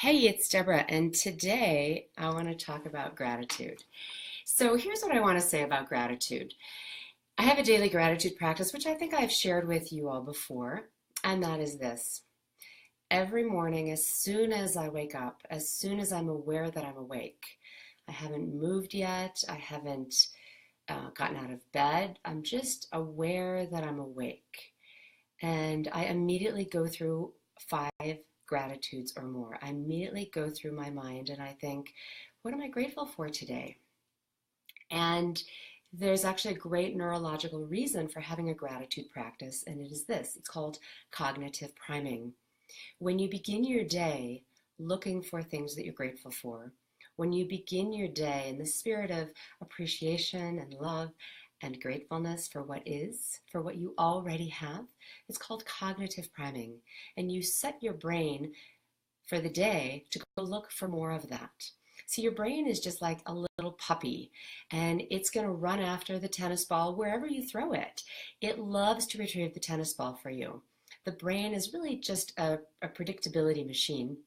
Hey, it's Deborah, and today I want to talk about gratitude. So, here's what I want to say about gratitude. I have a daily gratitude practice, which I think I've shared with you all before, and that is this. Every morning, as soon as I wake up, as soon as I'm aware that I'm awake, I haven't moved yet, I haven't gotten out of bed, I'm just aware that I'm awake. And I immediately go through 5 gratitudes or more. I immediately go through my mind and I think, what am I grateful for today? And there's actually a great neurological reason for having a gratitude practice, and it is this it's called cognitive priming. When you begin your day looking for things that you're grateful for, when you begin your day in the spirit of appreciation and love and gratefulness for what is, for what you already have, it's called cognitive priming. And you set your brain for the day to go look for more of that. See, your brain is just like a little puppy, and it's going to run after the tennis ball wherever you throw it. It loves to retrieve the tennis ball for you. The brain is really just a predictability machine,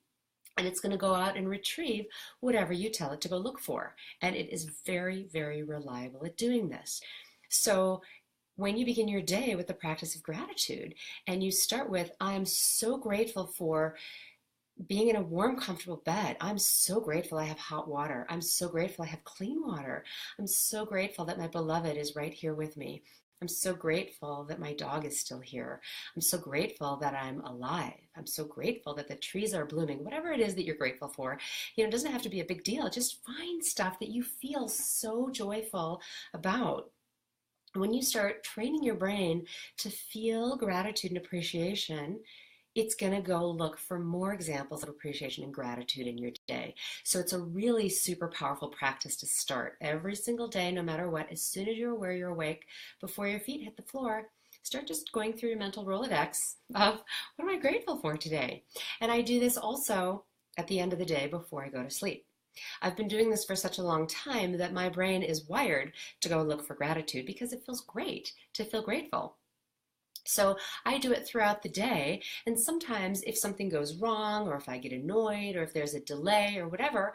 and it's going to go out and retrieve whatever you tell it to go look for. And it is very, very reliable at doing this. So when you begin your day with the practice of gratitude and you start with, I am so grateful for being in a warm, comfortable bed. I'm so grateful I have hot water. I'm so grateful I have clean water. I'm so grateful that my beloved is right here with me. I'm so grateful that my dog is still here. I'm so grateful that I'm alive. I'm so grateful that the trees are blooming. Whatever it is that you're grateful for, it doesn't have to be a big deal. Just find stuff that you feel so joyful about. When you start training your brain to feel gratitude and appreciation, it's going to go look for more examples of appreciation and gratitude in your day. So it's a really super powerful practice to start every single day, no matter what. As soon as you're aware you're awake, before your feet hit the floor, start just going through your mental Rolodex of what am I grateful for today? And I do this also at the end of the day before I go to sleep. I've been doing this for such a long time that my brain is wired to go look for gratitude because it feels great to feel grateful. So I do it throughout the day, and sometimes if something goes wrong, or if I get annoyed, or if there's a delay, or whatever,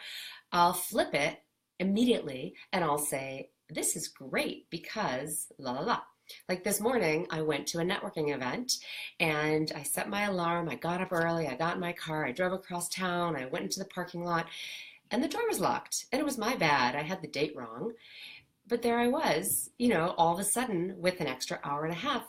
I'll flip it immediately and I'll say, this is great because la la la. Like this morning, I went to a networking event and I set my alarm. I got up early, I got in my car, I drove across town, I went into the parking lot, and the door was locked. And it was my bad. I had the date wrong. But there I was, all of a sudden with an extra hour and a half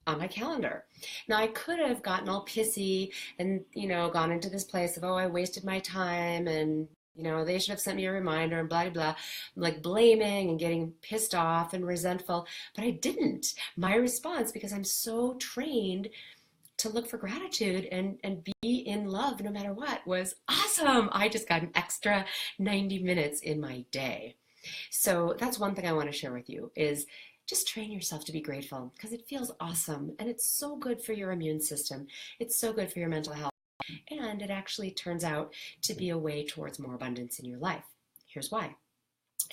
on my calendar. Now I could have gotten all pissy and, gone into this place of, oh, I wasted my time and, they should have sent me a reminder and blah, blah, blah, like blaming and getting pissed off and resentful. But I didn't. My response, because I'm so trained to look for gratitude and be in love no matter what, was awesome. I just got an extra 90 minutes in my day. So that's one thing I want to share with you is just train yourself to be grateful because it feels awesome and it's so good for your immune system. It's so good for your mental health. And it actually turns out to be a way towards more abundance in your life. Here's why.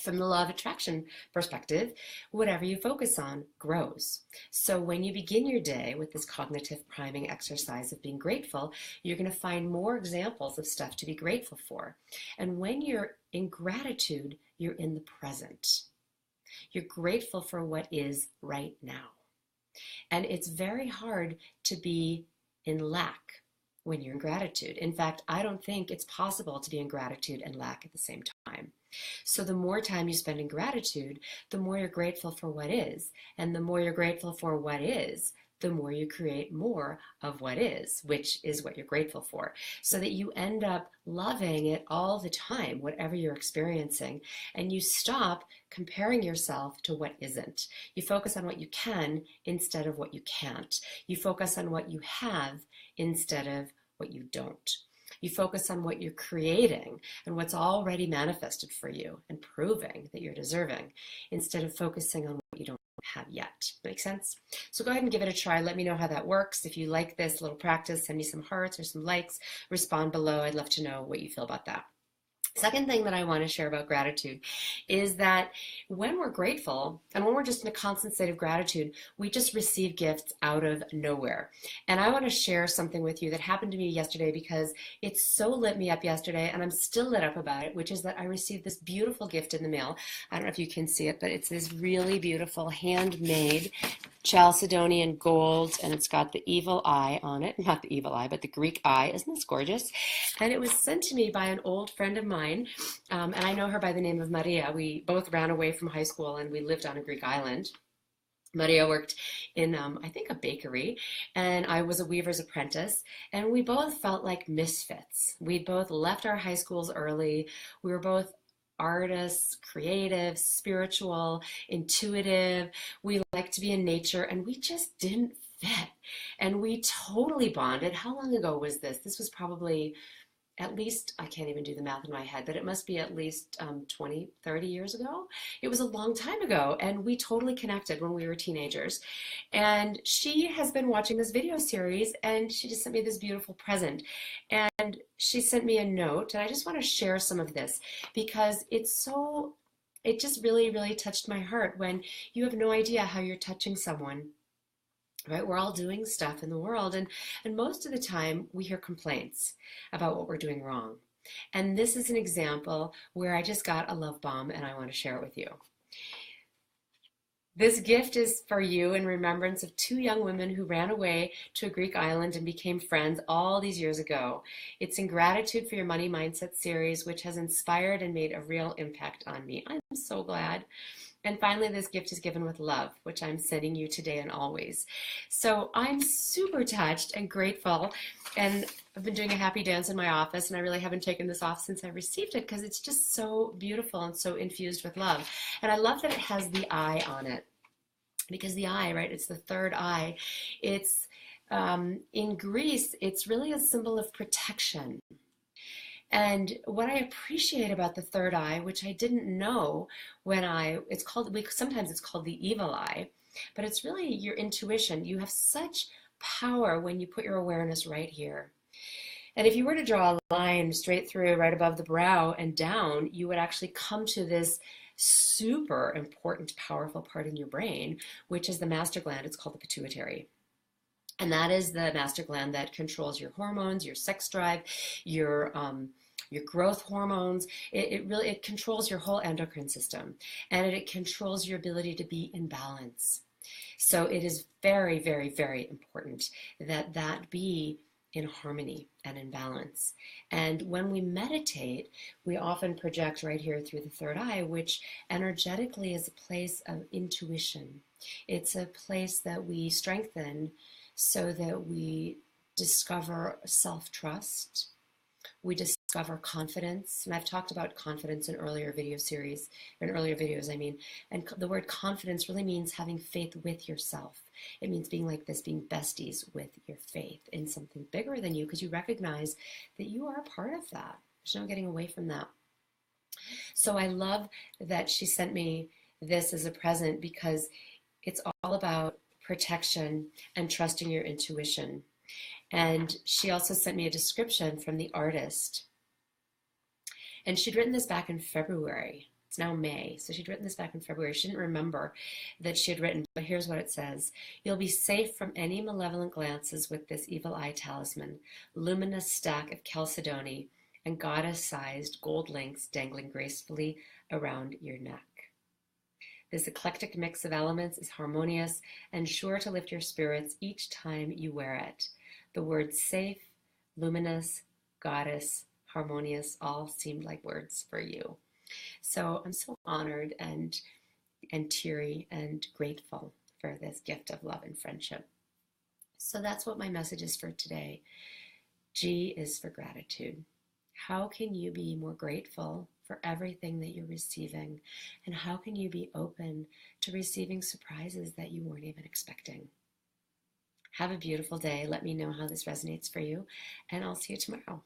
From the law of attraction perspective, whatever you focus on grows. So when you begin your day with this cognitive priming exercise of being grateful, you're going to find more examples of stuff to be grateful for. And when you're in gratitude, you're in the present. You're grateful for what is right now. And it's very hard to be in lack when you're in gratitude. In fact, I don't think it's possible to be in gratitude and lack at the same time. So the more time you spend in gratitude, the more you're grateful for what is. And the more you're grateful for what is, the more you create more of what is, which is what you're grateful for. So that you end up loving it all the time, whatever you're experiencing. And you stop comparing yourself to what isn't. You focus on what you can instead of what you can't. You focus on what you have instead of what you don't. You focus on what you're creating and what's already manifested for you and proving that you're deserving instead of focusing on what you don't have yet. Make sense? So go ahead and give it a try. Let me know how that works. If you like this little practice, send me some hearts or some likes. Respond below. I'd love to know what you feel about that. Second thing that I want to share about gratitude is that when we're grateful and when we're just in a constant state of gratitude, we just receive gifts out of nowhere. And I want to share something with you that happened to me yesterday because it so lit me up yesterday and I'm still lit up about it, which is that I received this beautiful gift in the mail. I don't know if you can see it, but it's this really beautiful handmade Chalcedonian gold, and it's got the evil eye on it. Not the evil eye, but the Greek eye. Isn't this gorgeous? And it was sent to me by an old friend of mine, and I know her by the name of Maria. We both ran away from high school, and we lived on a Greek island. Maria worked in, I think, a bakery, and I was a weaver's apprentice, and we both felt like misfits. We'd both left our high schools early. We were both artists, creative, spiritual, intuitive. We liked to be in nature, and we just didn't fit. And we totally bonded. How long ago was this? This was probably at least, I can't even do the math in my head, but it must be at least 20, 30 years ago. It was a long time ago, and we totally connected when we were teenagers. And she has been watching this video series, and she just sent me this beautiful present. And she sent me a note, and I just want to share some of this because it just really, really touched my heart when you have no idea how you're touching someone. Right, we're all doing stuff in the world, and most of the time we hear complaints about what we're doing wrong. And this is an example where I just got a love bomb and I want to share it with you. This gift is for you in remembrance of two young women who ran away to a Greek island and became friends all these years ago. It's in gratitude for your Money Mindset series, which has inspired and made a real impact on me. I'm so glad. And finally, this gift is given with love, which I'm sending you today and always. So I'm super touched and grateful. And I've been doing a happy dance in my office, and I really haven't taken this off since I received it because it's just so beautiful and so infused with love. And I love that it has the eye on it because the eye, right, it's the third eye. It's in Greece, it's really a symbol of protection. And what I appreciate about the third eye, which I didn't know sometimes it's called the evil eye, but it's really your intuition. You have such power when you put your awareness right here. And if you were to draw a line straight through right above the brow and down, you would actually come to this super important, powerful part in your brain, which is the master gland. It's called the pituitary. And that is the master gland that controls your hormones, your sex drive, your growth hormones. It controls your whole endocrine system, and it controls your ability to be in balance. So it is very, very, very important that that be in harmony and in balance. And when we meditate, we often project right here through the third eye, which energetically is a place of intuition. It's a place that we strengthen so that we discover self-trust, we discover confidence. And I've talked about confidence in earlier videos, I mean. And the word confidence really means having faith with yourself. It means being like this, being besties with your faith in something bigger than you, because you recognize that you are a part of that. There's no getting away from that. So I love that she sent me this as a present because it's all about protection and trusting your intuition. And she also sent me a description from the artist. And she'd written this back in February. It's now May. So she'd written this back in February. She didn't remember that she had written, but here's what it says. You'll be safe from any malevolent glances with this evil eye talisman, luminous stack of chalcedony, and goddess-sized gold links dangling gracefully around your neck. This eclectic mix of elements is harmonious and sure to lift your spirits each time you wear it. The words safe, luminous, goddess, harmonious all seemed like words for you. So I'm so honored and teary and grateful for this gift of love and friendship. So that's what my message is for today. G is for gratitude. How can you be more grateful for everything that you're receiving? And how can you be open to receiving surprises that you weren't even expecting? Have a beautiful day. Let me know how this resonates for you, and I'll see you tomorrow.